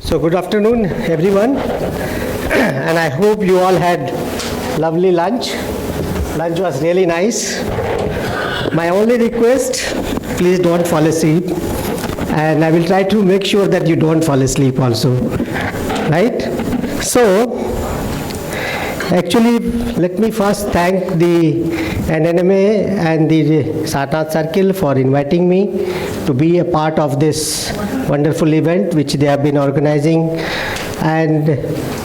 So good afternoon, everyone, and I hope you all had lovely lunch. Lunch was really nice. My only request, please don't fall asleep, and I will try to make sure that you don't fall asleep also, right? So, actually, let me first thank the NNMA and the Sarnath Circle for inviting me to be a part of this wonderful event which they have been organizing, and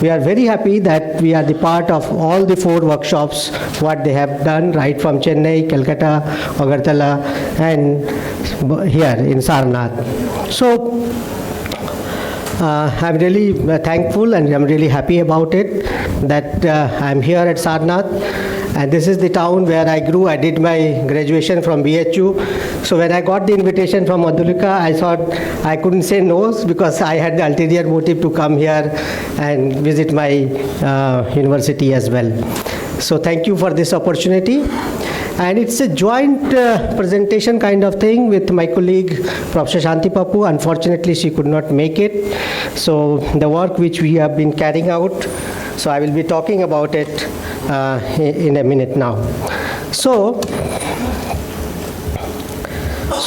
we are very happy that we are the part of all the 4 workshops what they have done right from Chennai, Calcutta, Agartala and here in Sarnath. So I'm really thankful and I'm really happy about it that I'm here at Sarnath. And this is the town where I grew. I did my graduation from BHU. So when I got the invitation from Madhulika, I thought I couldn't say no because I had the ulterior motive to come here and visit my university as well. So thank you for this opportunity. And it's a joint presentation kind of thing with my colleague Professor Shanti Papu. Unfortunately, she could not make it. So the work which we have been carrying out, so I will be talking about it in a minute now. So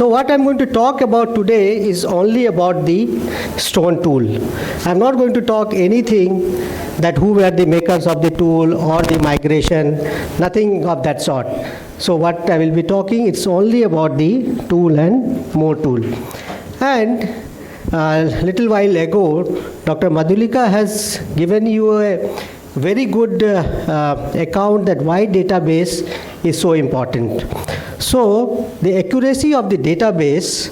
what I'm going to talk about today is only about the stone tool. I'm not going to talk anything that who were the makers of the tool or the migration, nothing of that sort. So what I will be talking, it's only about the tool and more tool. And a little while ago, Dr. Madhulika has given you a very good account that why database is so important. So the accuracy of the database,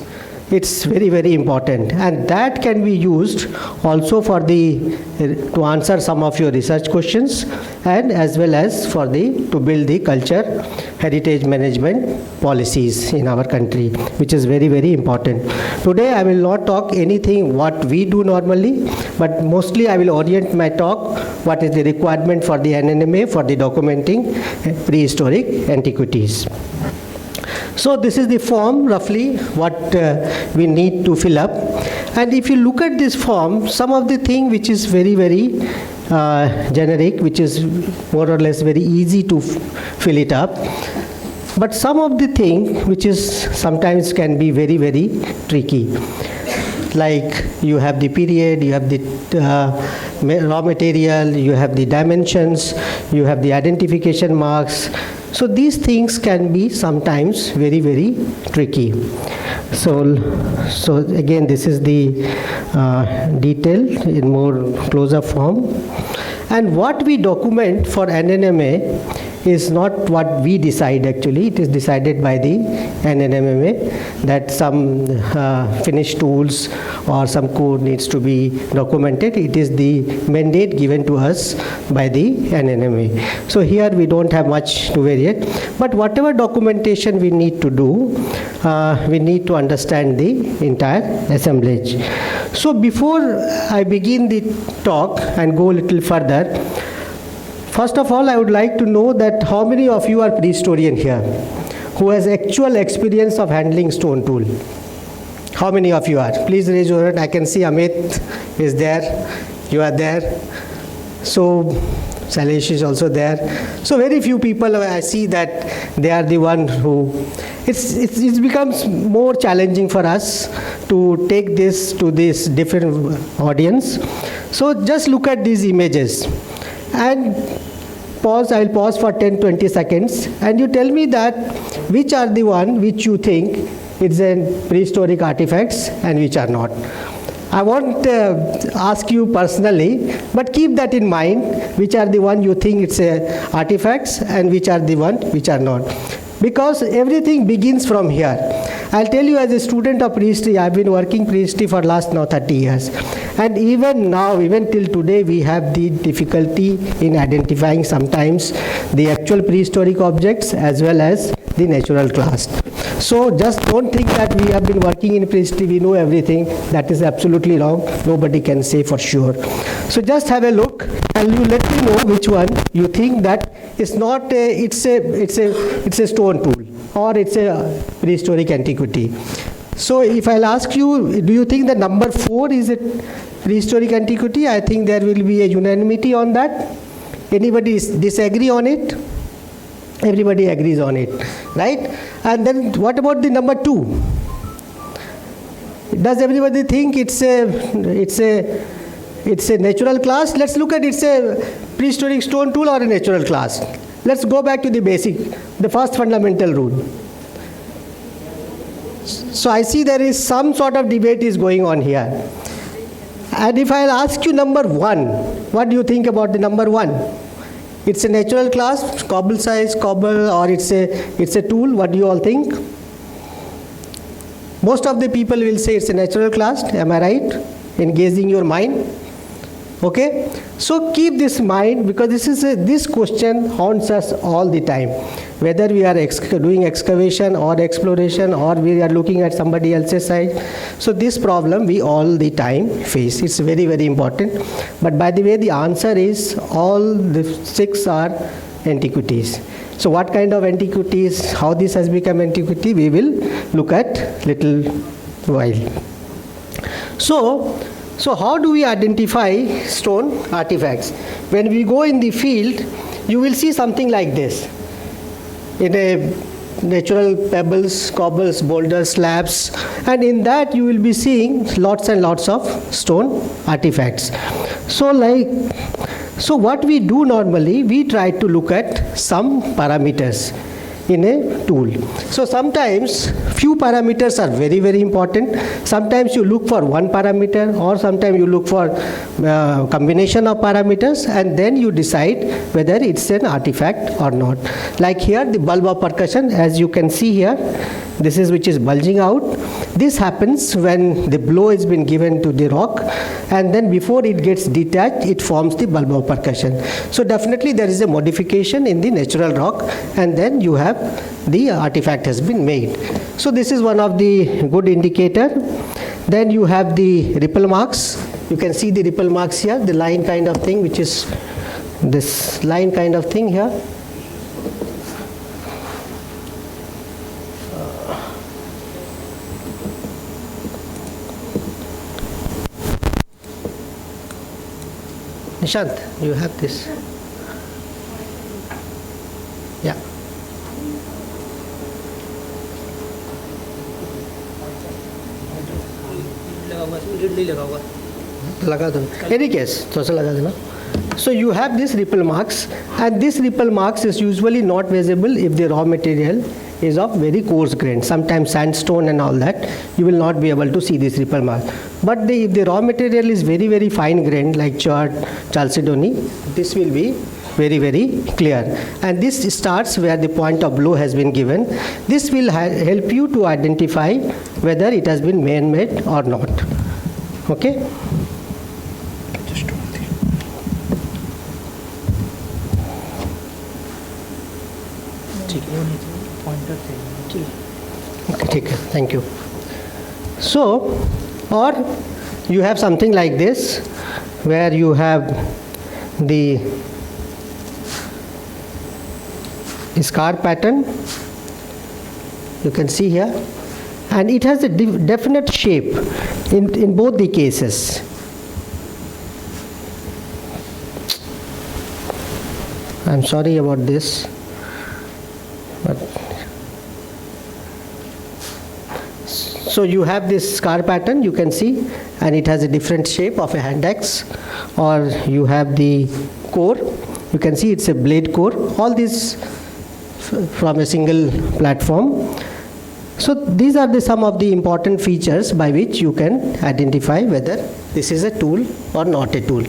it's very, very important, and that can be used also for to answer some of your research questions and as well as for to build the culture heritage management policies in our country, which is very, very important. Today I will not talk anything what we do normally, but mostly I will orient my talk what is the requirement for the NNMA for the documenting prehistoric antiquities. So this is the form roughly what we need to fill up, and if you look at this form, some of the thing which is very, very generic, which is more or less very easy to fill it up, but some of the thing which is sometimes can be very, very tricky, like you have the period, you have the raw material, you have the dimensions, you have the identification marks. So these things can be sometimes very, very tricky. So again, this is the detail in more closer form. And what we document for NNMA is not what we decide actually. It is decided by the NNMA that some finished tools or some code needs to be documented. It is the mandate given to us by the NNMA. So here we don't have much to variate, but whatever documentation we need to do, we need to understand the entire assemblage. So before I begin the talk and go a little further, first of all, I would like to know that how many of you are prehistorian here who has actual experience of handling stone tool? How many of you are? Please raise your hand. I can see Amit is there. You are there. So Salesh is also there. So very few people I see that they are the one who, it becomes more challenging for us to take this to this different audience. So just look at these images and pause. I will pause for 10-20 seconds and you tell me that which are the one which you think it's a prehistoric artifacts and which are not. I won't ask you personally, but keep that in mind, which are the one you think it's artifacts and which are the one which are not. Because everything begins from here. I'll tell you, as a student of prehistory, I've been working prehistory for last now 30 years. And even now, even till today, we have the difficulty in identifying sometimes the actual prehistoric objects as well as the natural class. So just don't think that we have been working in prehistory, we know everything. That is absolutely wrong. Nobody can say for sure. So just have a look and you let me know which one you think that it's not a, it's a stone tool. or it's a prehistoric antiquity. So if I'll ask you, do you think the number 4 is a prehistoric antiquity? I think there will be a unanimity on that. Anybody disagree on it? Everybody agrees on it, right? And then what about the number 2? Does everybody think it's a natural class? Let's look at it's a prehistoric stone tool or a natural class. Let's go back to the basic, the first fundamental rule. So I see there is some sort of debate is going on here. And if I'll ask you number 1, what do you think about the number 1? It's a natural class, cobble size, cobble, or it's a tool. What do you all think? Most of the people will say it's a natural class. Am I right? Engaging your mind. Okay, so keep this in mind, because this question haunts us all the time, whether we are doing excavation or exploration, or we are looking at somebody else's site. So this problem we all the time face. It's very, very important. But by the way, the answer is all the 6 are antiquities. So what kind of antiquities, how this has become antiquity, we will look at little while. So how do we identify stone artifacts? When we go in the field, you will see something like this. In a natural pebbles, cobbles, boulders, slabs, and in that you will be seeing lots and lots of stone artifacts. So what we do normally, we try to look at some parameters in a tool. So sometimes few parameters are very, very important. Sometimes you look for one parameter, or sometimes you look for combination of parameters, and then you decide whether it's an artifact or not. Like here, the bulb of percussion, as you can see here, this is which is bulging out. This happens when the blow has been given to the rock, and then before it gets detached, it forms the bulb of percussion. So definitely there is a modification in the natural rock, and then you have the artifact has been made. So this is one of the good indicator. Then you have the ripple marks. You can see the ripple marks here, the line kind of thing, which is this line kind of thing here. Nishant, you have this. Yeah. लगा दो. Any case, थोड़ा सा लगा देना. So you have this ripple marks, and this ripple marks is usually not visible if the raw material is of very coarse grain. Sometimes sandstone and all that, you will not be able to see this ripple mark. But if the raw material is very, very fine grained, like chert, chalcedony, this will be very, very clear. And this starts where the point of blow has been given. This will help you to identify whether it has been man-made or not. Okay? Okay, thank you. So, or you have something like this, where you have the scar pattern, you can see here, and it has a definite shape in both the cases. I'm sorry about this, but so you have this scar pattern, you can see, and it has a different shape of a hand axe. Or you have the core, you can see it's a blade core. All this from a single platform. So these are some of the important features by which you can identify whether this is a tool or not a tool.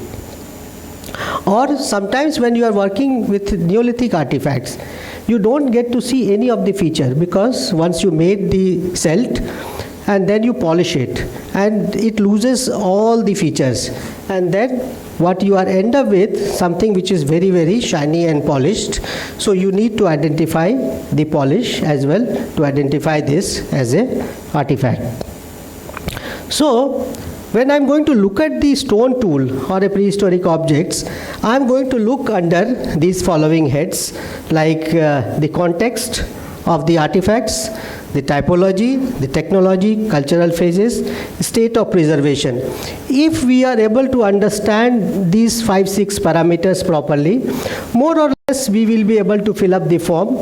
Or sometimes when you are working with Neolithic artifacts, you don't get to see any of the feature, because once you made the celt and then you polish it, and it loses all the features, and then what you are end up with something which is very, very shiny and polished. So you need to identify the polish as well to identify this as a artifact. So when I'm going to look at the stone tool or a prehistoric objects, I'm going to look under these following heads, like the context of the artifacts, the typology, the technology, cultural phases, state of preservation. If we are able to understand these 5-6 parameters properly, more or less we will be able to fill up the form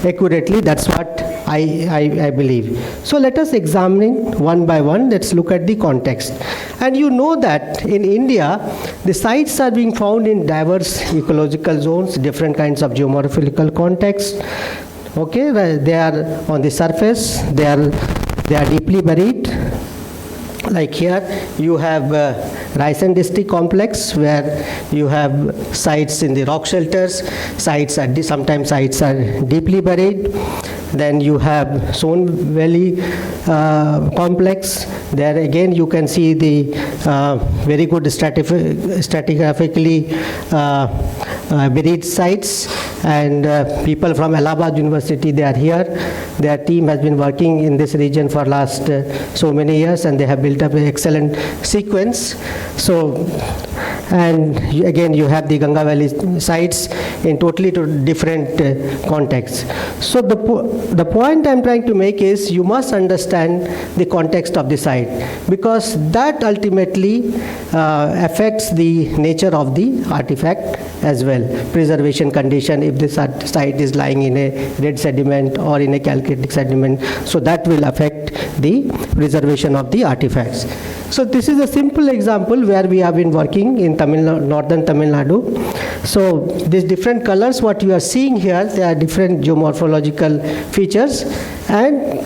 accurately. That's what I believe. So let us examine one by one. Let's look at the context. And you know that in India, the sites are being found in diverse ecological zones, different kinds of geomorphological contexts. Okay, they are on the surface, they are deeply buried. Like here, you have Raisen district complex, where you have sites in the rock shelters. Sometimes sites are deeply buried. Then you have Son Valley complex. There again you can see the very good stratigraphically buried sites, and people from Allahabad University, they are here. Their team has been working in this region for last so many years, and they have built up an excellent sequence. So, and again you have the Ganga Valley sites in totally different contexts. So the point I'm trying to make is you must understand the context of the site, because that ultimately affects the nature of the artifact as well. Preservation condition, if this site is lying in a red sediment or in a calcareous sediment, so that will affect the preservation of the artifacts. So this is a simple example where we have been working in northern Tamil Nadu. So these different colors, what you are seeing here, they are different geomorphological features and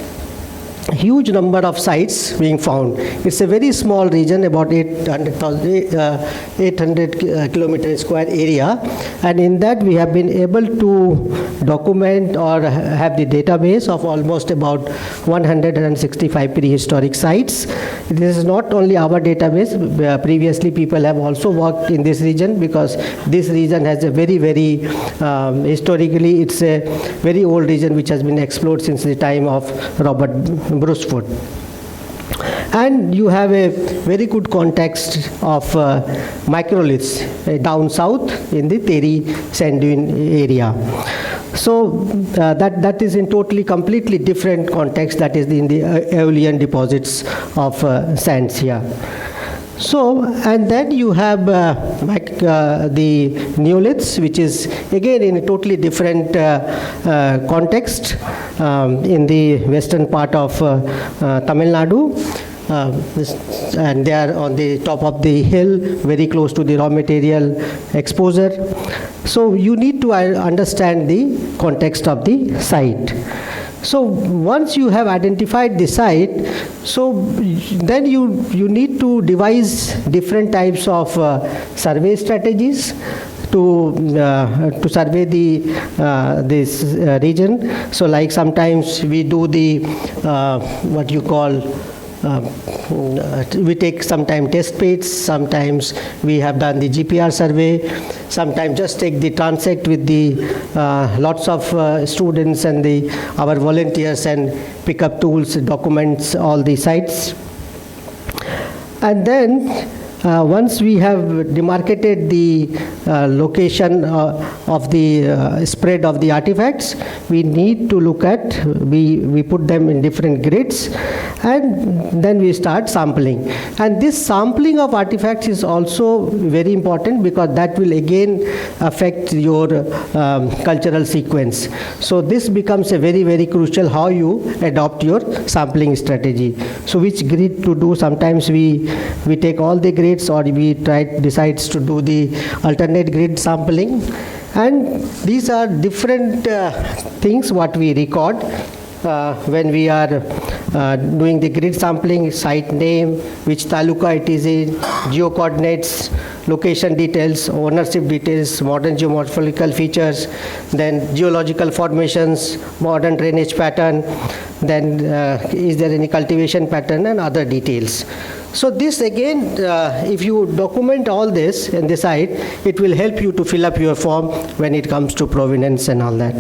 huge number of sites being found. It's a very small region, about 800 kilometer square area, and in that we have been able to document or have the database of almost about 165 prehistoric sites. This is not only our database. Previously people have also worked in this region, because this region has a very historically it's a very old region which has been explored since the time of Robert Brucewood. And you have a very good context of microliths down south in the Teri sand dune area. So that is in completely different context, that is in the Aeolian deposits of sands here. So, and then you have the neoliths, which is again in a totally different context in the western part of Tamil Nadu. And they are on the top of the hill, very close to the raw material exposure. So you need to understand the context of the site. So once you have identified the site, so then you need to devise different types of survey strategies to survey this region. So like sometimes we do the what you call we take sometimes test pits, sometimes we have done the GPR survey, sometimes just take the transect with the lots of students and our volunteers and pick up tools, documents all the sites. And then once we have demarcated the location of the spread of the artifacts, we need to look at, we put them in different grids, and then we start sampling. And this sampling of artifacts is also very important, because that will again affect your cultural sequence. So this becomes a very crucial how you adopt your sampling strategy. So which grid to do? Sometimes we take all the grids, or we decides to do the alternate grid sampling. And these are different things what we record when we are doing the grid sampling: site name, which taluka it is in, geo coordinates, location details, ownership details, modern geomorphological features, then geological formations, modern drainage pattern, then is there any cultivation pattern, and other details. So this again, if you document all this in the site, it will help you to fill up your form when it comes to provenance and all that.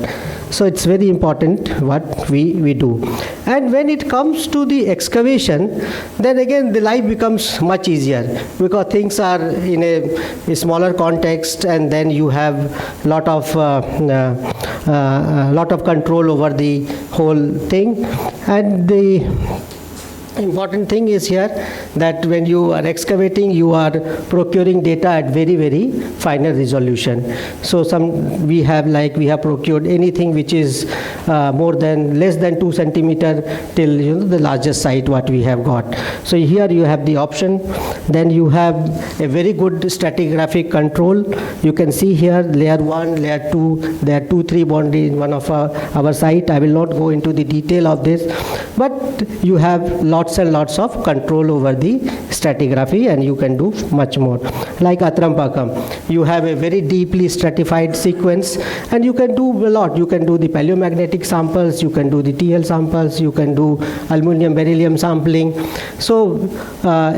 So it's very important what we do. And when it comes to the excavation, then again the life becomes much easier, because things are in a smaller context, and then you have lot of control over the whole thing. And the important thing is here that when you are excavating, you are procuring data at very, very finer resolution. So we have procured anything which is less than 2 centimeter till the largest site what we have got. So here you have the option. Then you have a very good stratigraphic control. You can see here layer 1, layer 2, there are 2-3 boundaries in one of our site. I will not go into the detail of this, but you have lots and lots of control over the stratigraphy, and you can do much more. Like Atrampakam, you have a very deeply stratified sequence, and you can do a lot. You can do the paleomagnetic samples, you can do the TL samples, you can do aluminum beryllium sampling. So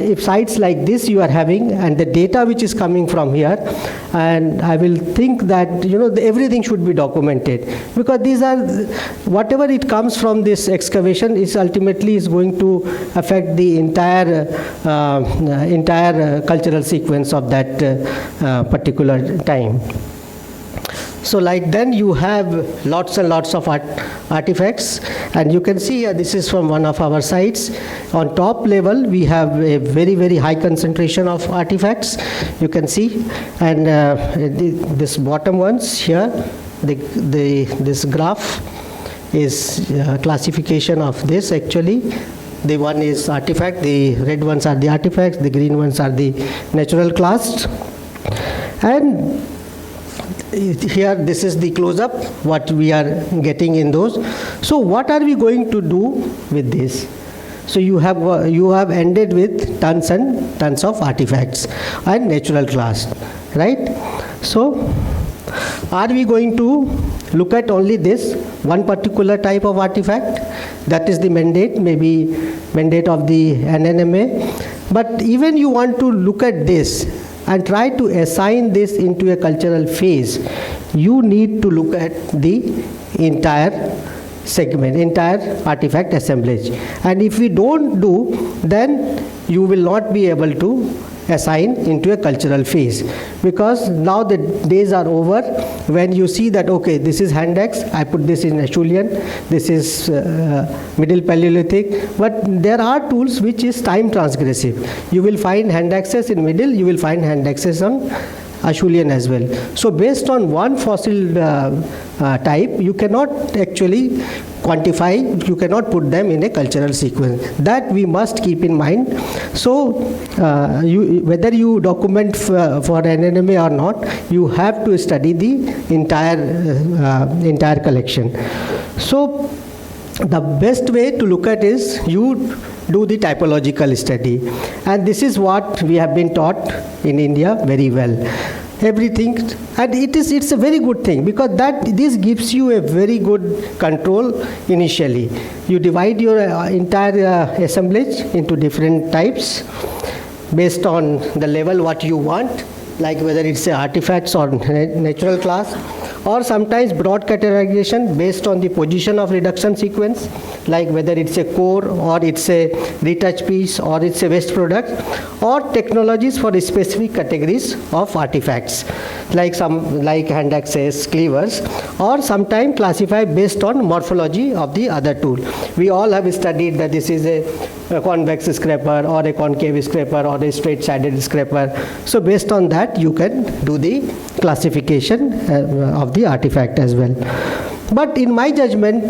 if sites like this you are having, and the data which is coming from here, and I will think that everything should be documented, because these are whatever it comes from this excavation is ultimately is going to affect the entire cultural sequence of that particular time. So like then you have lots and lots of artifacts, and you can see here this is from one of our sites. On top level we have a very, very high concentration of artifacts, you can see, and this bottom ones here, this graph is classification of this actually. The one is artifact, the red ones are the artifacts, the green ones are the natural classed. And here this is the close-up what we are getting in those. So what are we going to do with this? So you have ended with tons and tons of artifacts and natural class, right? So are we going to look at only this one particular type of artifact? That is the mandate, maybe mandate of the NNMA. But even you want to look at this and try to assign this into a cultural phase, you need to look at the entire segment, entire artifact assemblage. And if we don't do, then you will not be able to assign into a cultural phase, because now the days are over when you see that okay, this is hand axe, I put this in Acheulean, this is middle Paleolithic, but there are tools which is time transgressive. You will find hand axes in middle, you will find hand axes on Acheulean as well. So based on one fossil type, you cannot actually quantify, you cannot put them in a cultural sequence. That we must keep in mind. So whether you document for NNMA or not, you have to study the entire collection. So the best way to look at is you do the typological study, and this is what we have been taught in India very well. Everything, and it's a very good thing, because this gives you a very good control initially. You divide your entire assemblage into different types based on the level what you want, like whether it's artifacts or natural class, or sometimes broad categorization based on the position of reduction sequence, like whether it's a core or it's a retouch piece or it's a waste product, or technologies for specific categories of artifacts, like hand axes, cleavers, or sometimes classify based on morphology of the other tool. We all have studied that this is a convex scraper or a concave scraper or a straight-sided scraper. So based on that you can do the classification of the artifact as well. But in my judgment,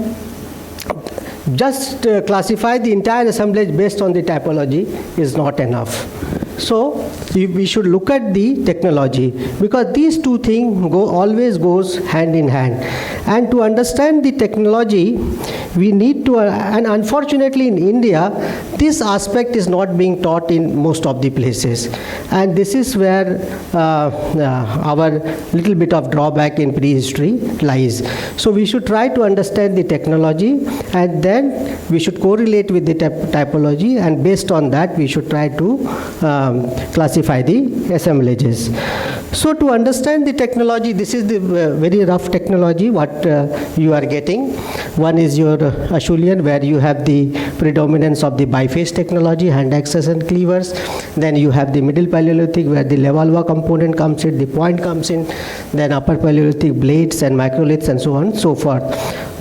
just classify the entire assemblage based on the typology is not enough. So we should look at the technology, because these two things always goes hand in hand. And to understand the technology, we need to, and unfortunately in India, this aspect is not being taught in most of the places. And this is where our little bit of drawback in prehistory lies. So we should try to understand the technology and then we should correlate with the typology, and based on that we should try to classify the assemblages. So to understand the technology, this is the very rough technology what you are getting. One is your Acheulean, where you have the predominance of the biface technology, hand axes and cleavers. Then you have the middle Paleolithic, where the Levallois component comes in, the point comes in, then upper Paleolithic blades and microliths and so on and so forth.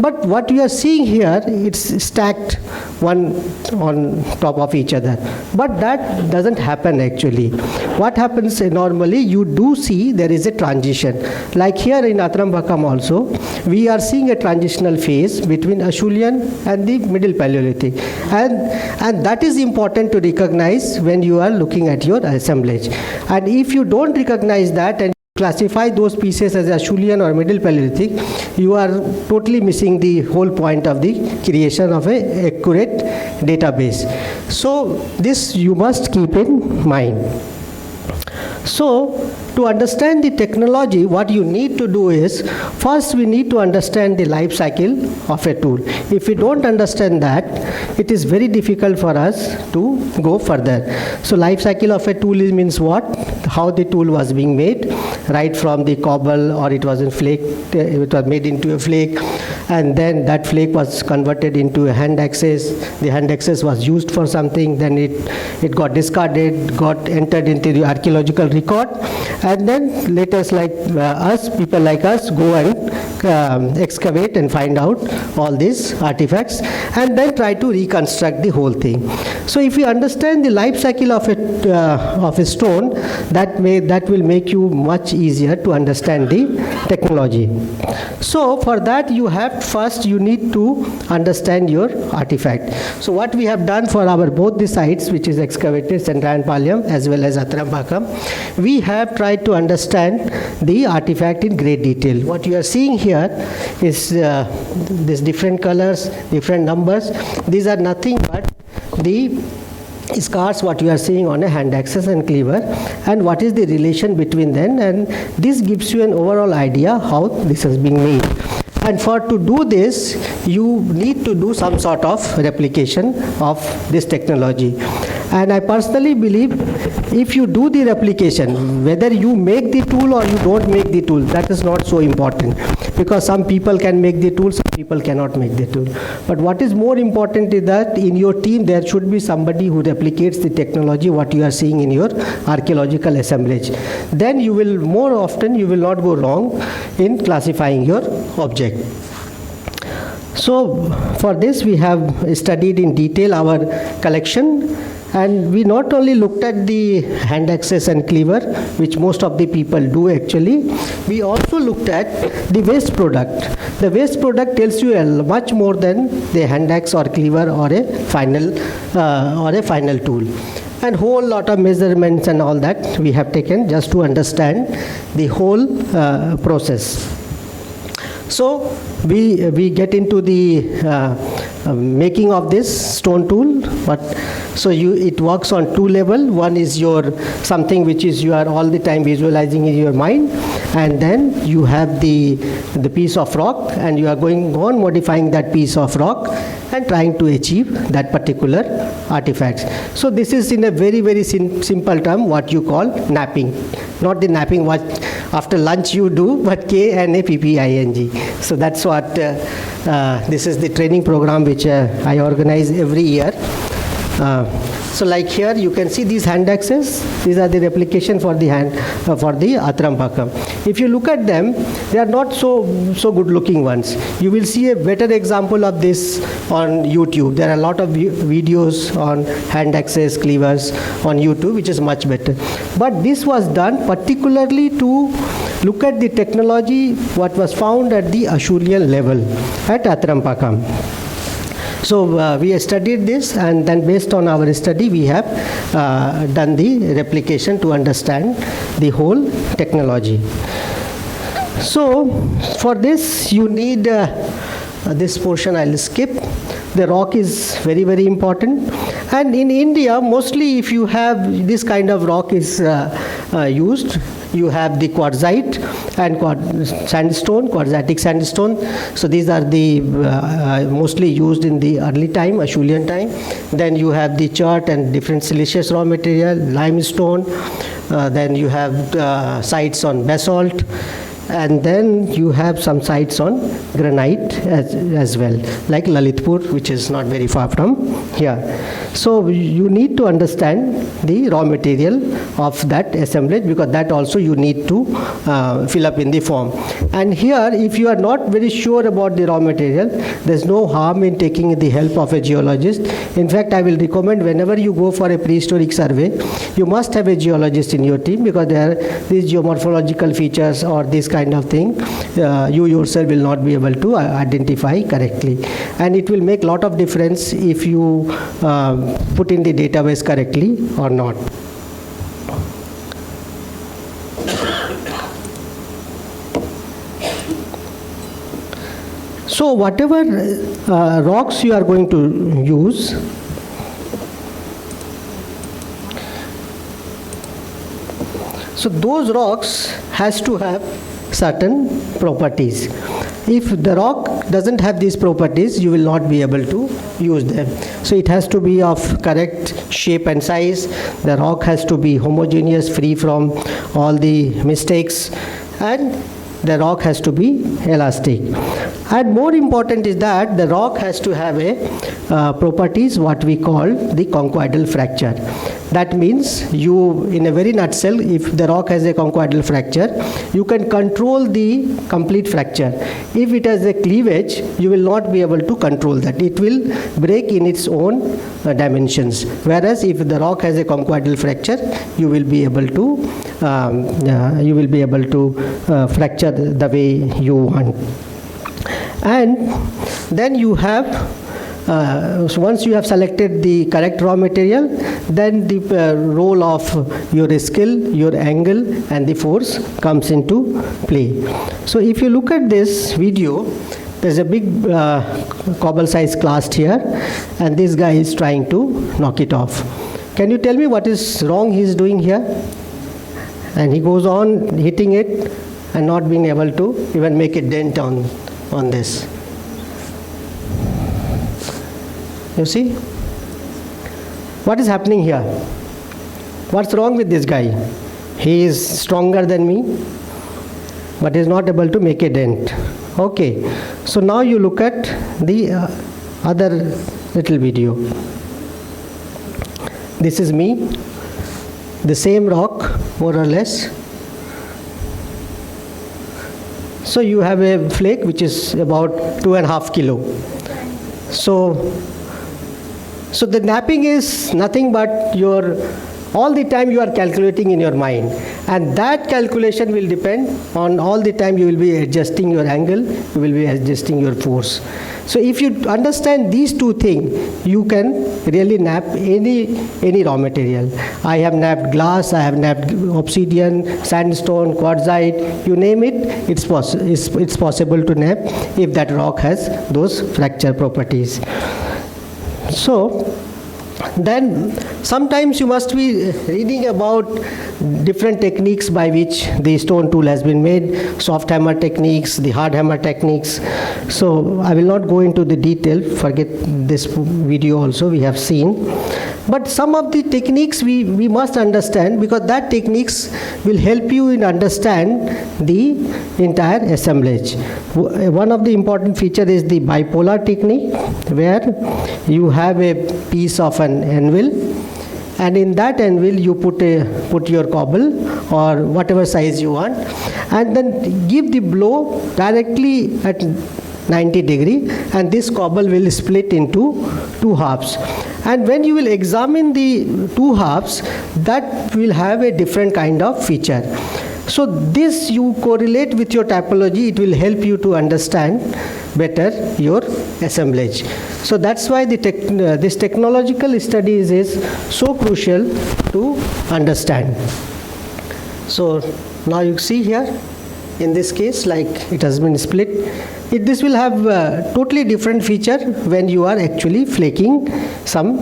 But what you are seeing here, it's stacked one on top of each other. But that doesn't happen actually. What happens normally, you do see there is a transition. Like here in Atram also, we are seeing a transitional phase between Acheulean and the middle Paleolithic. And that is important to recognize when you are looking at your assemblage. And if you don't recognize that and classify those pieces as Acheulean or middle Paleolithic, you are totally missing the whole point of the creation of an accurate database. So this you must keep in mind. So to understand the technology, what you need to do is, first we need to understand the life cycle of a tool. If we don't understand that, it is very difficult for us to go further. So life cycle of a tool means what? How the tool was being made, right from the cobble, or it was in flake, it was made into a flake, and then that flake was converted into a hand axis. The hand axis was used for something, then it got discarded, got entered into the archaeological record, and then latest like people like us go and excavate and find out all these artifacts and then try to reconstruct the whole thing. So if you understand the life cycle of a stone, that will make you much easier to understand the technology. So for that you need to understand your artifact. So what we have done for our both the sites, which is excavated Central and Palyam as well as Atram, we have tried to understand the artifact in great detail. What you are seeing here is these different colors, different numbers. These are nothing but the scars what you are seeing on a hand axis and cleaver, and what is the relation between them, and this gives you an overall idea how this is being made. And to do this, you need to do some sort of replication of this technology. And I personally believe if you do the replication, whether you make the tool or you don't make the tool, that is not so important, because some people can make the tool, some people cannot make the tool. But what is more important is that in your team there should be somebody who replicates the technology what you are seeing in your archaeological assemblage. Then you will not go wrong in classifying your object. So for this we have studied in detail our collection, and we not only looked at the hand axis and cleaver, which most of the people do actually, we also looked at the waste product. The waste product tells you much more than the hand axe or cleaver or a final tool. And whole lot of measurements and all that we have taken just to understand the whole process. So we get into the making of this stone tool. It works on two levels. One is your something which is you are all the time visualizing in your mind, and then you have the piece of rock, and you are going on modifying that piece of rock and trying to achieve that particular artifact. So this is in a very, very simple term what you call napping. Not the napping what after lunch you do, but KNAPPING. So that's what this is the training program which I organize every year. So like here you can see these hand axes. These are the replication for the Atrampakam. If you look at them, they are not so good looking ones. You will see a better example of this on YouTube. There are a lot of videos on hand axes, cleavers on YouTube, which is much better. But this was done particularly to look at the technology what was found at the Acheulean level at Atrampakam. So we studied this, and then based on our study we have done the replication to understand the whole technology. So for this you need this portion I'll skip. The rock is very, very important, and in India mostly if you have this kind of rock is used you have the quartzite and sandstone, quartzitic sandstone. So these are the mostly used in the early time, Acheulean time. Then you have the chert and different siliceous raw material, limestone. Then you have sites on basalt. And then you have some sites on granite as well, like Lalitpur, which is not very far from here. So you need to understand the raw material of that assemblage, because that also you need to fill up in the form. And here, if you are not very sure about the raw material, there's no harm in taking the help of a geologist. In fact, I will recommend whenever you go for a prehistoric survey, you must have a geologist in your team, because there are these geomorphological features or this kind of thing you yourself will not be able to identify correctly, and it will make a lot of difference if you put in the database correctly or not. So whatever rocks you are going to use, so those rocks has to have certain properties. If the rock doesn't have these properties, you will not be able to use them. So it has to be of correct shape and size. The rock has to be homogeneous, free from all the mistakes, and the rock has to be elastic. And more important is that the rock has to have a properties what we call the conchoidal fracture. That means you, in a very nutshell, if the rock has a conchoidal fracture, you can control the complete fracture. If it has a cleavage, you will not be able to control that. It will break in its own dimensions. Whereas if the rock has a conchoidal fracture, you will be able to fracture the way you want. And then you have so once you have selected the correct raw material, then the role of your skill, your angle, and the force comes into play. So if you look at this video, there's a big cobble size cast here, and this guy is trying to knock it off. Can you tell me what is wrong he is doing here? And he goes on hitting it and not being able to even make a dent on this. You see? What is happening here? What's wrong with this guy? He is stronger than me, but is not able to make a dent. Okay. So now you look at the other little video. This is me. The same rock, more or less. So you have a flake which is about 2.5 kilo. So the napping is nothing but all the time you are calculating in your mind, and that calculation will depend on all the time you will be adjusting your angle, you will be adjusting your force. So if you understand these two things, you can really nap any raw material. I have napped glass, I have napped obsidian, sandstone, quartzite, you name it, it's possible to nap if that rock has those fracture properties. So then sometimes you must be reading about different techniques by which the stone tool has been made, soft hammer techniques, the hard hammer techniques. So I will not go into the detail, forget this video also we have seen. But some of the techniques we must understand, because that techniques will help you in understand the entire assemblage. One of the important feature is the bipolar technique, where you have a piece of an anvil, and in that anvil you put your cobble or whatever size you want, and then give the blow directly at 90 degree, and this cobble will split into two halves. And when you will examine the two halves, that will have a different kind of feature. So this you correlate with your typology, it will help you to understand better your assemblage. So that's why this technological studies is so crucial to understand. So now you see here, in this case, like it has been split. This will have a totally different feature when you are actually flaking some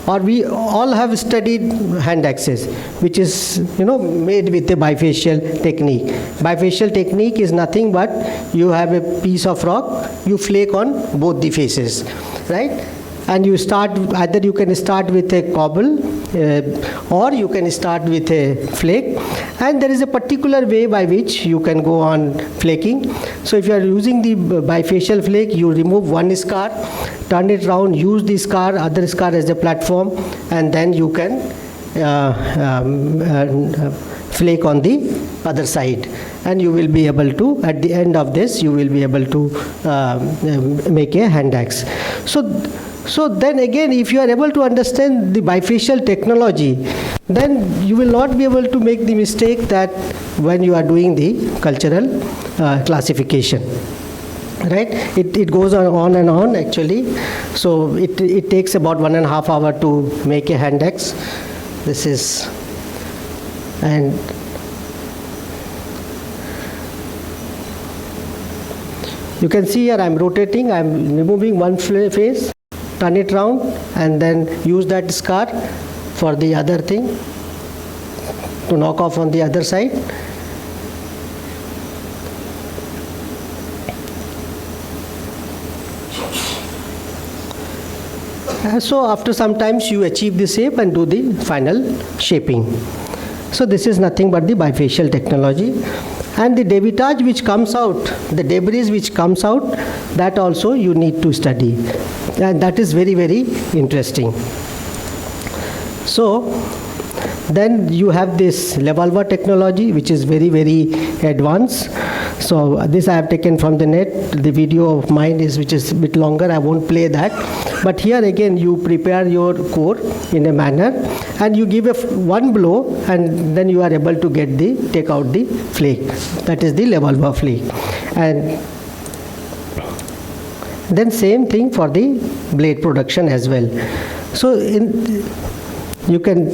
or we all have studied hand axes, which is made with a bifacial technique. Bifacial technique is nothing but you have a piece of rock, you flake on both the faces, right? And you start, either you can start with a cobble or you can start with a flake, and there is a particular way by which you can go on flaking. So if you are using the bifacial flake, you remove one scar, turn it round, use the scar, other scar as a platform, and then you can flake on the other side, and you will be able to, at the end of this, you will be able to make a hand axe. So then again, if you are able to understand the bifacial technology, then you will not be able to make the mistake that when you are doing the cultural classification. Right? It goes on and on actually. So it takes about 1.5 hours to make a hand axe. This is, and you can see here I am rotating, I am removing one face, turn it round, and then use that scar for the other thing to knock off on the other side. So after some times you achieve the shape and do the final shaping. So this is nothing but the bifacial technology. And the debitage which comes out, the debris which comes out, that also you need to study. And that is very, very interesting. So then you have this revolver technology, which is very, very advanced. So this I have taken from the net. The video of mine is, which is a bit longer, I won't play that. But here again you prepare your core in a manner, and you give one blow, and then you are able to take out the flake. That is the revolver flake. And then same thing for the blade production as well. So you can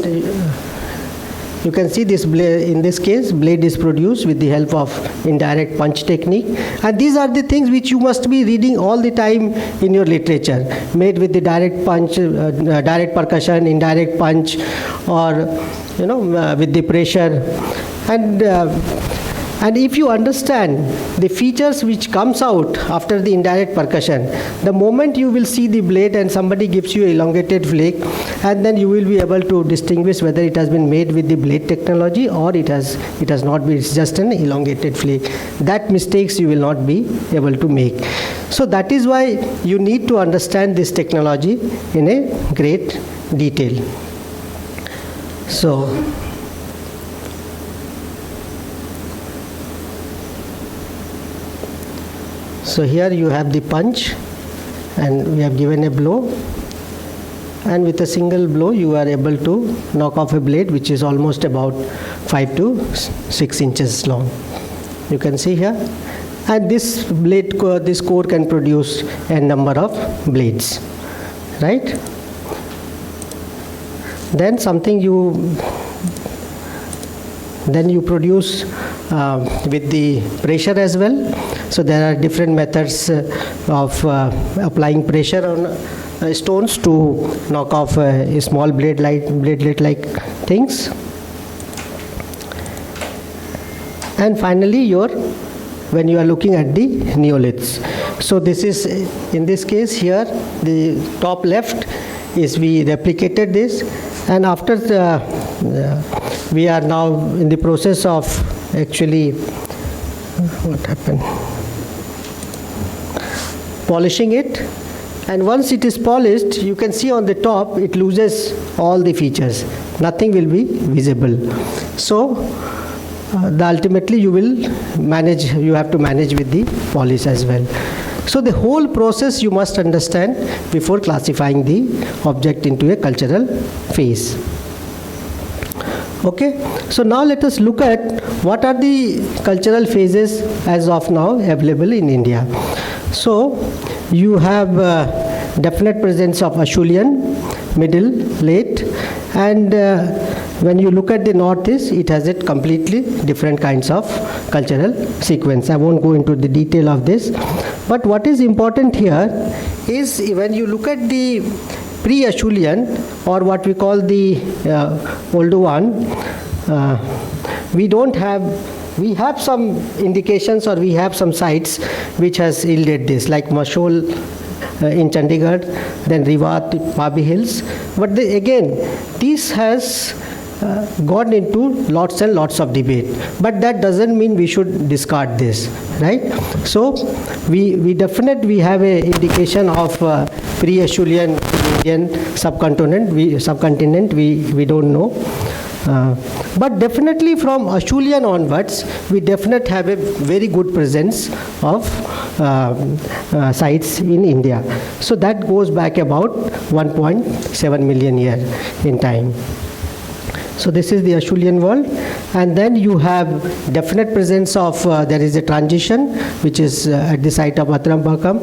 see this blade, in this case blade is produced with the help of indirect punch technique, and these are the things which you must be reading all the time in your literature, made with the direct punch, direct percussion, indirect punch, or with the pressure. And if you understand the features which comes out after the indirect percussion, the moment you will see the blade and somebody gives you elongated flake, and then you will be able to distinguish whether it has been made with the blade technology or it has not been, it's just an elongated flake. That mistakes you will not be able to make. So that is why you need to understand this technology in a great detail. So here you have the punch, and we have given a blow, and with a single blow you are able to knock off a blade which is almost about 5 to 6 inches long. You can see here, and this core can produce a number of blades, right? Then you produce with the pressure as well. So there are different methods of applying pressure on stones to knock off a small bladelet-like things. And finally, when you are looking at the neoliths. So this is, in this case here, the top left is we replicated this, and after we are now in the process of actually, what happened? Polishing it, and once it is polished, you can see on the top it loses all the features. Nothing will be visible. So ultimately you have to manage with the polish as well. So the whole process you must understand before classifying the object into a cultural phase. Okay, so now let us look at what are the cultural phases as of now available in India. So you have definite presence of Acheulean, middle, late, and when you look at the northeast, it has a completely different kinds of cultural sequence. I won't go into the detail of this, but what is important here is when you look at the pre-Acheulean, or what we call the older one, we have some indications, or we have some sites which has yielded this, like Mashol in Chandigarh, then Rivat, Pabi Hills. But again, this has gone into lots and lots of debate. But that doesn't mean we should discard this, right? So we definitely have a indication of pre-Acheulean Indian subcontinent. We don't know. But definitely from Acheulean onwards, we definitely have a very good presence of sites in India. So that goes back about 1.7 million years in time. So this is the Acheulean world, and then you have definite presence of, there is a transition which is at the site of Atrampakam,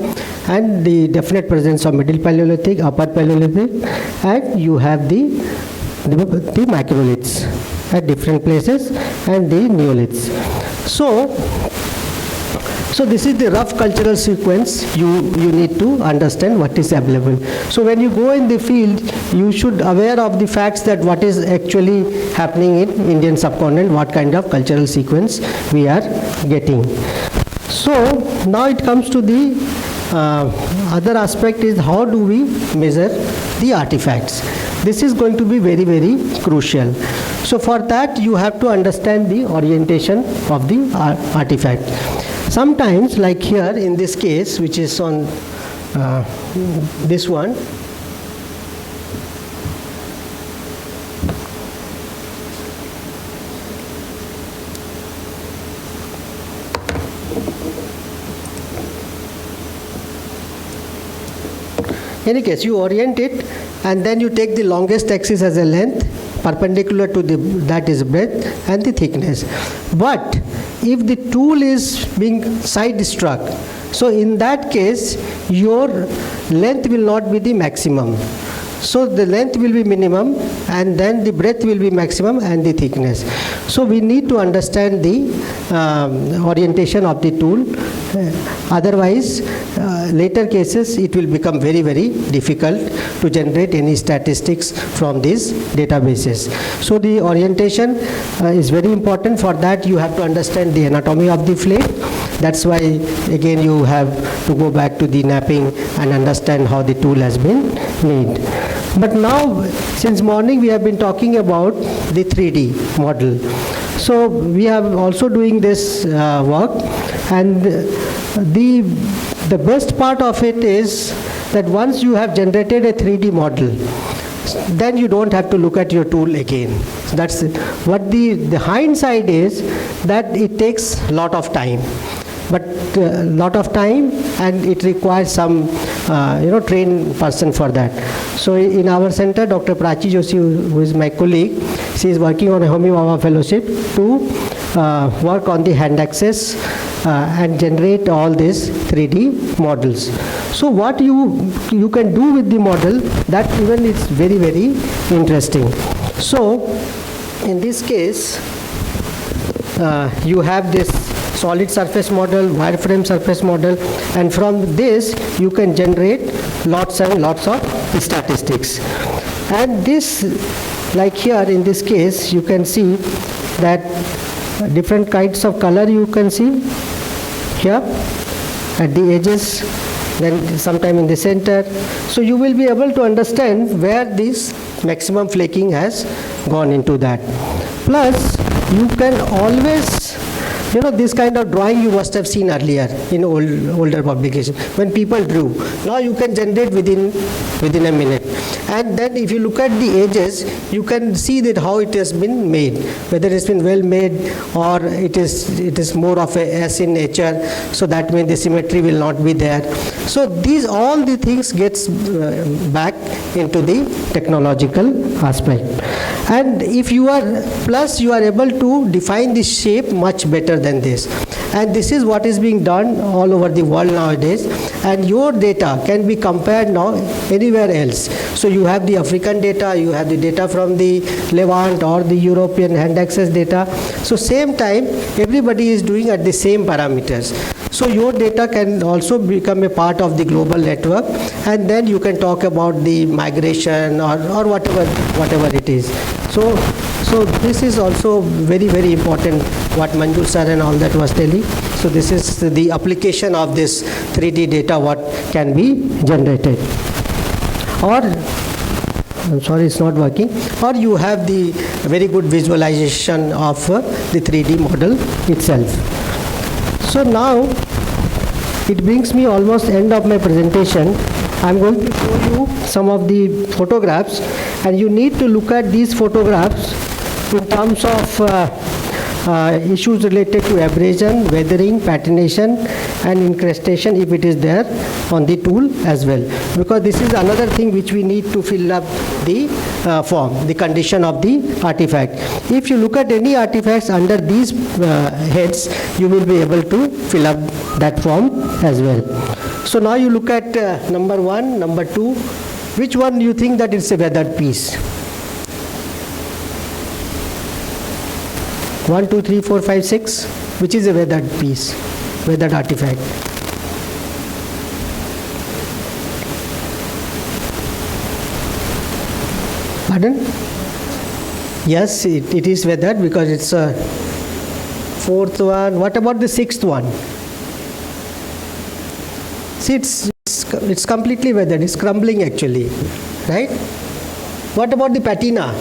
and the definite presence of Middle Paleolithic, Upper Paleolithic, and you have the microliths at different places, and the neoliths. So this is the rough cultural sequence. You need to understand what is available. So when you go in the field, you should aware of the facts that what is actually happening in Indian subcontinent, what kind of cultural sequence we are getting. So now it comes to the other aspect, is how do we measure the artifacts. This is going to be very, very crucial. So for that, you have to understand the orientation of the artifact. Sometimes, like here in this case, which is on this one, in any case, you orient it, and then you take the longest axis as a length, perpendicular to that is breadth, and the thickness. But if the tool is being side struck, so in that case your length will not be the maximum. So the length will be minimum, and then the breadth will be maximum, and the thickness. So we need to understand the orientation of the tool. Otherwise, later cases it will become very, very difficult to generate any statistics from these databases. So the orientation is very important. For that, you have to understand the anatomy of the flake. That's why again you have to go back to the napping and understand how the tool has been made. But now, since morning, we have been talking about the 3D model. So we are also doing this work, and the best part of it is that once you have generated a 3D model, then you don't have to look at your tool again. That's it. What the hindsight is that it takes a lot of time. But lot of time, and it requires some trained person for that. So in our center, Dr. Prachi Joshi, who is my colleague, she is working on a Homi Bhabha fellowship to work on the hand access and generate all these 3D models. So what you can do with the model, that even is very, very interesting. So in this case, you have this solid surface model, wireframe surface model, and from this you can generate lots and lots of statistics. And this, like here in this case, you can see that different kinds of color you can see here at the edges, then sometime in the center. So you will be able to understand where this maximum flaking has gone into that. Plus, you can always, this kind of drawing you must have seen earlier in older publications when people drew. Now you can generate within a minute. And then if you look at the edges, you can see that how it has been made, whether it's been well made or it is more of a S in nature, so that means the symmetry will not be there. So all the things gets back into the technological aspect. And if you are able to define the shape much better than this. And this is what is being done all over the world nowadays. And your data can be compared now anywhere else. So you have the African data, you have the data from the Levant or the European hand access data. So same time, everybody is doing at the same parameters. So your data can also become a part of the global network, and then you can talk about the migration or whatever it is. So this is also very, very important what Manju sir and all that was telling. So this is the application of this 3D data what can be generated. Or I'm sorry, it's not working. Or you have the very good visualization of the 3D model itself. So now it brings me almost end of my presentation. I'm going to show you some of the photographs, and you need to look at these photographs in terms of issues related to abrasion, weathering, patination and incrustation if it is there on the tool as well, because this is another thing which we need to fill up the form, the condition of the artifact. If you look at any artifacts under these heads, you will be able to fill up that form as well. So now you look at number 1, number 2. Which one you think that it's a weathered piece? 1, 2, 3, 4, 5, 6. Which is a weathered piece, weathered artifact? Pardon? Yes, it is weathered because it's a fourth one. What about the sixth one? See, it's completely weathered. It's crumbling actually, right? What about the patina?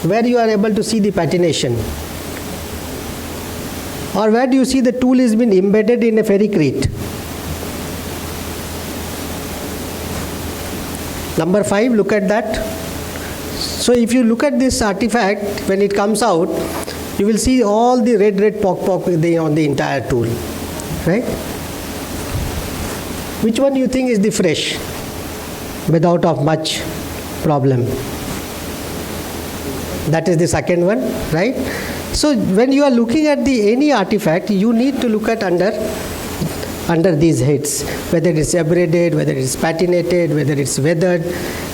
Where you are able to see the patination? Or where do you see the tool is been embedded in a ferricrete? Number 5, look at that. So if you look at this artifact, when it comes out, you will see all the red pock on the entire tool, right? Which one you think is the fresh, without of much problem? That is the second one, right? So when you are looking at any artifact, you need to look at under these heads, whether it's abraded, whether it's patinated, whether it's weathered,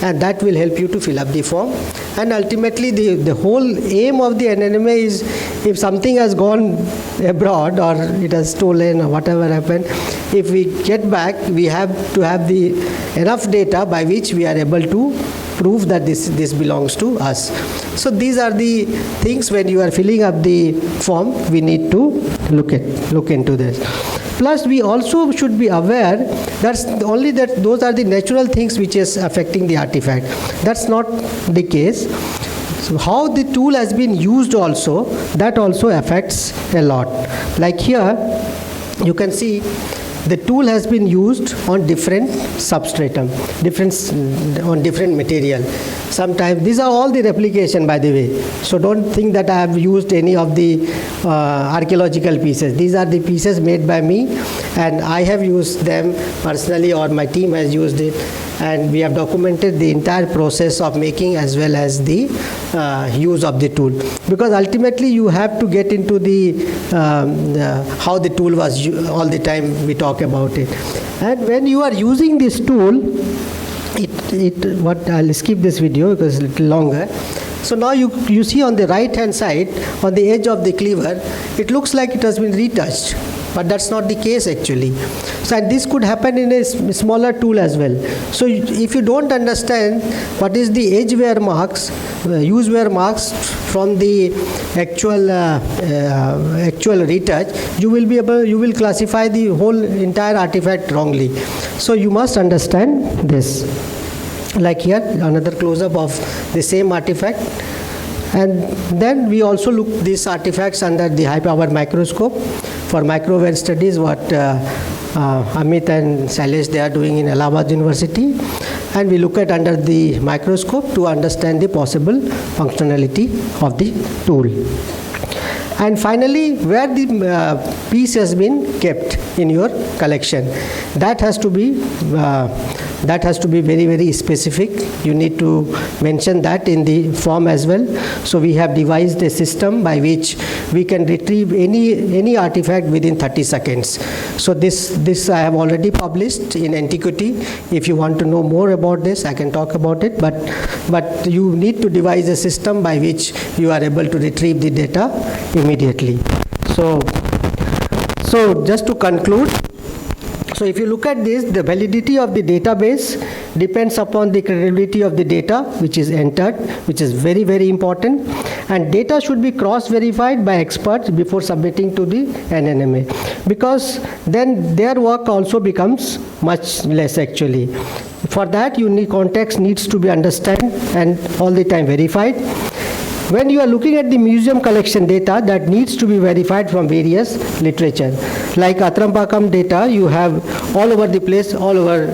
and that will help you to fill up the form. And ultimately the whole aim of the NNMA is, if something has gone abroad or it has stolen or whatever happened, if we get back, we have to have the enough data by which we are able to prove that this belongs to us. So these are the things when you are filling up the form, we need to look into this. Plus we also should be aware that those are the natural things which is affecting the artifact. That's not the case. So how the tool has been used also, that also affects a lot. Like here, you can see the tool has been used on different substratum, on different material. Sometimes, these are all the replication, by the way. So don't think that I have used any of the archaeological pieces. These are the pieces made by me, and I have used them personally, or my team has used it. And we have documented the entire process of making as well as the use of the tool, because ultimately you have to get into the how the tool was all the time we talk about it. And when you are using this tool, I'll skip this video because it's a little longer. So now you see on the right hand side, on the edge of the cleaver, it looks like it has been retouched, but that's not the case actually. So and this could happen in a smaller tool as well. So if you don't understand what is the edge wear marks, use wear marks from the actual retouch, you will classify the whole entire artifact wrongly. So you must understand this. Like here, another close-up of the same artifact. And then we also look these artifacts under the high-power microscope for microwave studies, what Amit and Sailesh, they are doing in Allahabad University. And we look at under the microscope to understand the possible functionality of the tool. And finally, where the piece has been kept in your collection, that has to be very, very specific. You need to mention that in the form as well. So we have devised a system by which we can retrieve any artifact within 30 seconds. So this I have already published in Antiquity. If you want to know more about this, I can talk about it. But you need to devise a system by which you are able to retrieve the data immediately. So just to conclude, So if you look at this, the validity of the database depends upon the credibility of the data which is entered, which is very, very important. And data should be cross-verified by experts before submitting to the NNMA, because then their work also becomes much less actually. For that, context needs to be understood and all the time verified. When you are looking at the museum collection data, that needs to be verified from various literature. Like Atrampakam data, you have all over the place, all over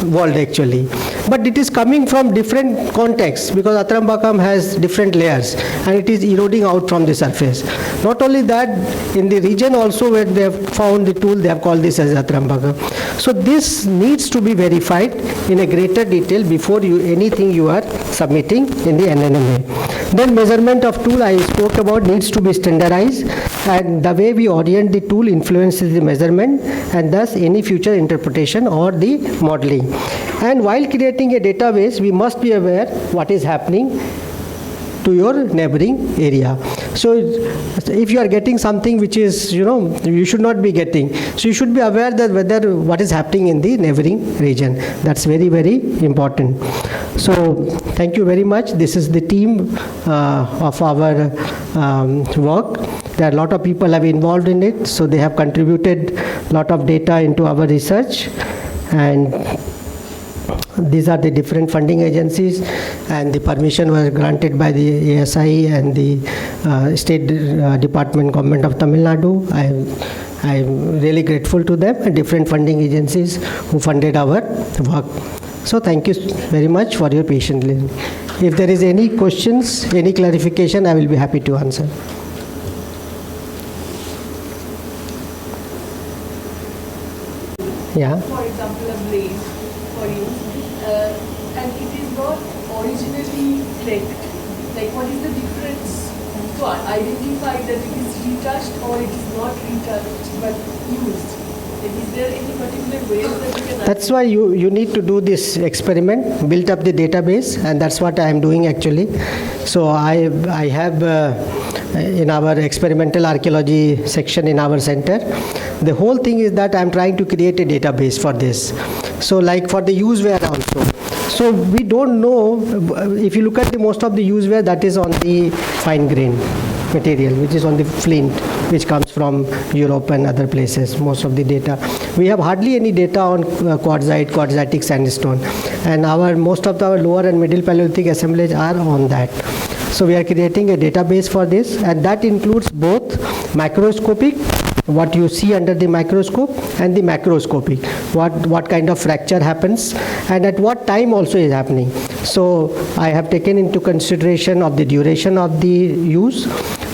world actually. But it is coming from different contexts, because Atrampakam has different layers and it is eroding out from the surface. Not only that, in the region also where they have found the tool, they have called this as Atrampakam. So this needs to be verified in a greater detail before anything you are submitting in the NNMA. Then measurement of tool I spoke about needs to be standardized, and the way we orient the tool influences the measurement and thus any future interpretation or the modeling. And while creating a database, we must be aware what is happening to your neighboring area. So if you are getting something which is, you should not be getting. So you should be aware that what is happening in the neighboring region. That's very, very important. So thank you very much. This is the team of our work. There are a lot of people have involved in it. So they have contributed a lot of data into our research. And these are the different funding agencies, and the permission was granted by the ASI and the State Department, Government of Tamil Nadu. I'm really grateful to them and different funding agencies who funded our work. So thank you very much for your patient listening. If there is any questions, any clarification, I will be happy to answer. Yeah. For example, a blade for you, and it is not originally flaked. Like, what is the difference to identify that it is retouched or it is not retouched but used? Like, is there any particular way that you can? That's why you need to do this experiment, build up the database, and that's what I am doing actually. So I have in our experimental archaeology section in our center, the whole thing is that I'm trying to create a database for this. So like for the useware also. So we don't know, if you look at the most of the useware, that is on the fine grain material, which is on the flint, which comes from Europe and other places, most of the data. We have hardly any data on quartzite, quartzitic sandstone, and most of our lower and middle Paleolithic assemblages are on that. So we are creating a database for this, and that includes both macroscopic, what you see under the microscope, and the macroscopic, what kind of fracture happens and at what time also is happening. So I have taken into consideration of the duration of the use.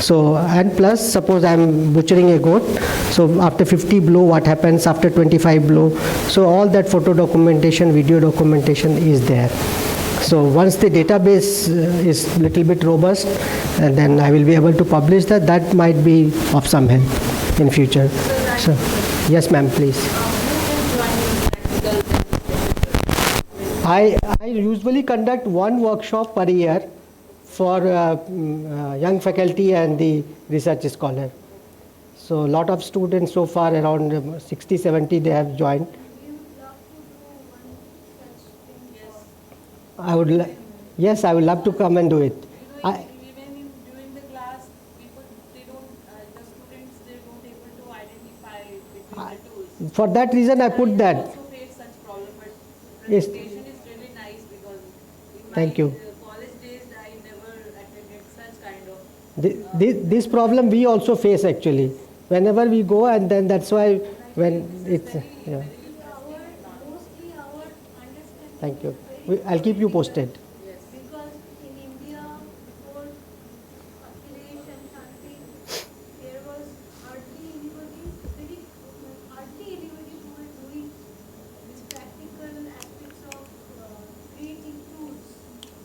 So, and plus, suppose I am butchering a goat, so after 50 blow, what happens after 25 blow? So all that photo documentation, video documentation is there. So once the database is little bit robust, and then I will be able to publish that. That might be of some help in future. So, yes, ma'am, please. I usually conduct one workshop per year for young faculty and the research scholar. So a lot of students so far, around 60, 70, they have joined. Yes, I would love to come and do it. Even during the class, the students, they don't able to identify between the tools. For that reason, I put that. I also face such problem, but presentation is really nice because in Thank you. college days, I never attended such kind of. This problem we also face actually. Whenever we go, and then that's why when it's. Yeah. Thank you. I'll keep you posted. Because in India, before Akhilesh and Shanti, there was hardly anybody who was doing these practical aspects of creating tools,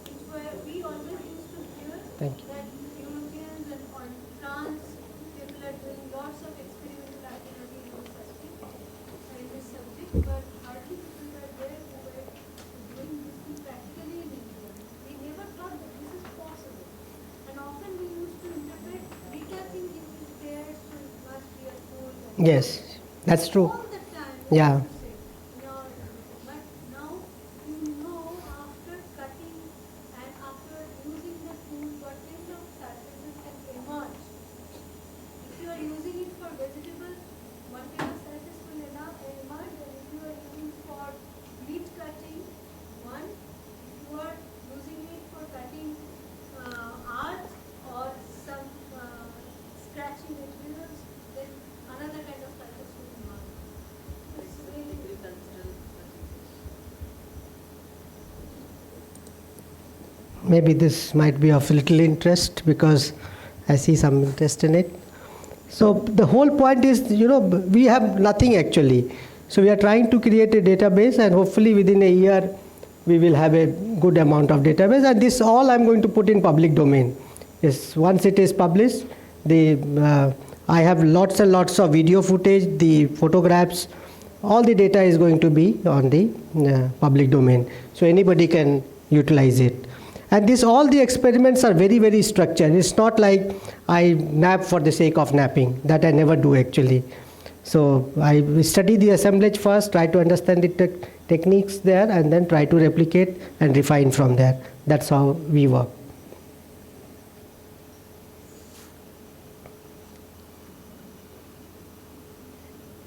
which we always used to hear Thank you. that Europeans and France, people are doing lots of experimental archaeology in this subject, but hardly people were there who were doing this thing practically in India. We never thought that this is possible. And often we used to interpret, we can think it is there, so it must be a tool. Yes, that's true. All the time, Yeah. But now you know after cutting and after using the tool what kind of surfaces can emerge. If you are using it for vegetable, one kind of surface will emerge, and if you are using for meat cutting, one. If you are using it for cutting art or some scratching materials, then another kind of surface will emerge. It's really Maybe this might be of little interest because I see some interest in it. So the whole point is, we have nothing actually. So we are trying to create a database, and hopefully within a year we will have a good amount of database. And this all I'm going to put in public domain. Yes, once it is published, I have lots and lots of video footage, the photographs, all the data is going to be on the public domain. So anybody can utilize it. And all the experiments are very, very structured. It's not like I nap for the sake of napping. That I never do actually. So I study the assemblage first, try to understand the techniques there, and then try to replicate and refine from there. That's how we work.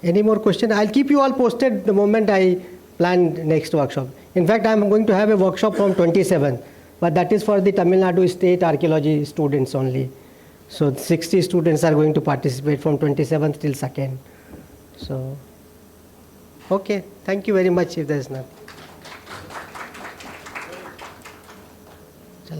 Any more question? I'll keep you all posted the moment I plan next workshop. In fact, I'm going to have a workshop from 27th. But that is for the Tamil Nadu State Archaeology students only. So 60 students are going to participate from 27th till 2nd. So, okay, thank you very much if there is nothing.